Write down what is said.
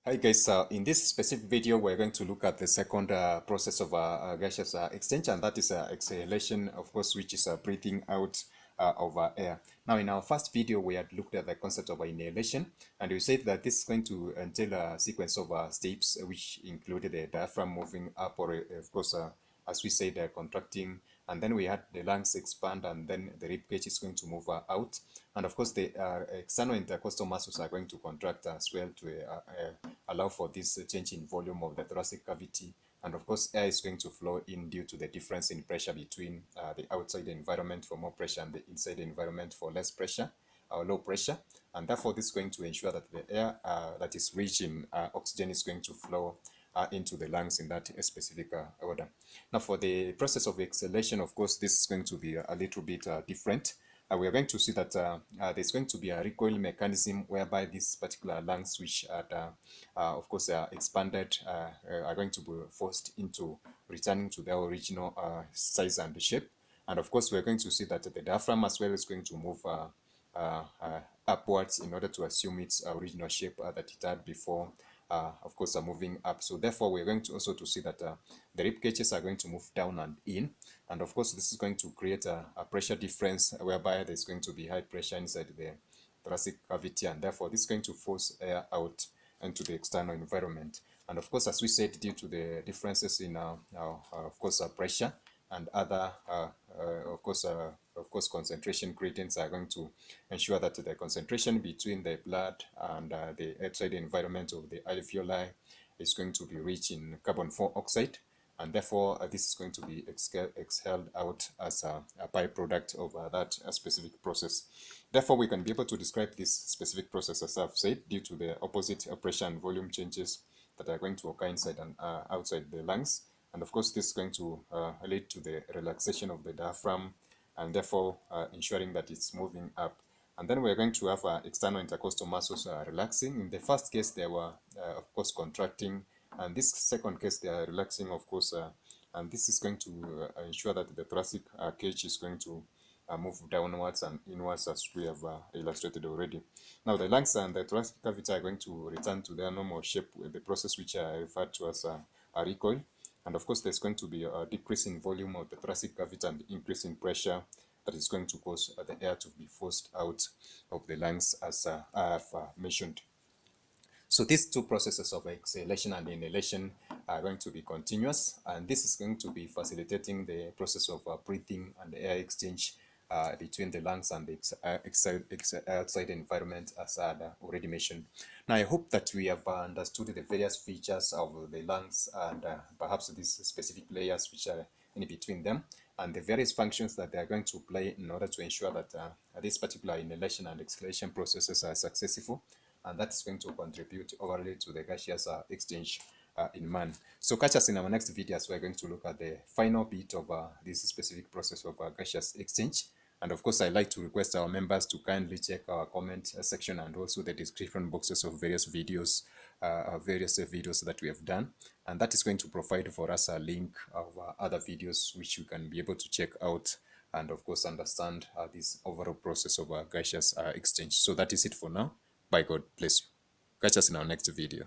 Hi guys, in this specific video we're going to look at the second process of gaseous exchange, and that is exhalation, of course, which is breathing out of air. Now in our first video we had looked at the concept of inhalation, and we said that this is going to entail a sequence of steps which included the diaphragm moving up, or of course as we said, contracting, and then we had the lungs expand, and then the rib cage is going to move out, and of course the external intercostal muscles are going to contract as well to allow for this change in volume of the thoracic cavity, and of course air is going to flow in due to the difference in pressure between the outside environment for more pressure and the inside environment for less pressure or low pressure, and therefore this is going to ensure that the air that is rich in oxygen is going to flow into the lungs in that specific order. Now for the process of exhalation, of course, this is going to be a little bit different. We are going to see that there's going to be a recoil mechanism whereby these particular lungs, which are, of course, expanded, are going to be forced into returning to their original size and shape. And of course, we're going to see that the diaphragm as well is going to move upwards in order to assume its original shape that it had before, of course, are moving up. So therefore we're going to also to see that the rib cages are going to move down and in, and of course this is going to create a pressure difference whereby there's going to be high pressure inside the thoracic cavity, and therefore this is going to force air out into the external environment. And of course, as we said, due to the differences in of course pressure and other of course concentration gradients are going to ensure that the concentration between the blood and the outside environment of the alveoli is going to be rich in carbon dioxide, and therefore this is going to be exhaled out as a byproduct of that specific process. Therefore we can be able to describe this specific process, as I've said, due to the opposite pressure and volume changes that are going to occur inside and outside the lungs. And of course this is going to lead to the relaxation of the diaphragm, and therefore ensuring that it's moving up. And then we're going to have external intercostal muscles relaxing. In the first case they were of course contracting, and this second case they are relaxing, of course, and this is going to ensure that the thoracic cage is going to move downwards and inwards, as we have illustrated already. Now the lungs and the thoracic cavity are going to return to their normal shape with the process which I referred to as a recoil. And of course there's going to be a decrease in volume of the thoracic cavity and increase in pressure that is going to cause the air to be forced out of the lungs, as I have mentioned. So these two processes of exhalation and inhalation are going to be continuous, and this is going to be facilitating the process of breathing and air exchange between the lungs and the outside environment, as I had already mentioned. Now I hope that we have understood the various features of the lungs and perhaps these specific layers which are in between them, and the various functions that they are going to play in order to ensure that this particular inhalation and exhalation processes are successful, and that's going to contribute overall to the gaseous exchange in man. So catch us in our next video as we're going to look at the final bit of this specific process of gaseous exchange. And of course, I'd like to request our members to kindly check our comment section and also the description boxes of various videos that we have done, and that is going to provide for us a link of other videos which you can be able to check out and of course understand this overall process of gaseous exchange. So that is it for now. Bye, God bless you. Catch us in our next video.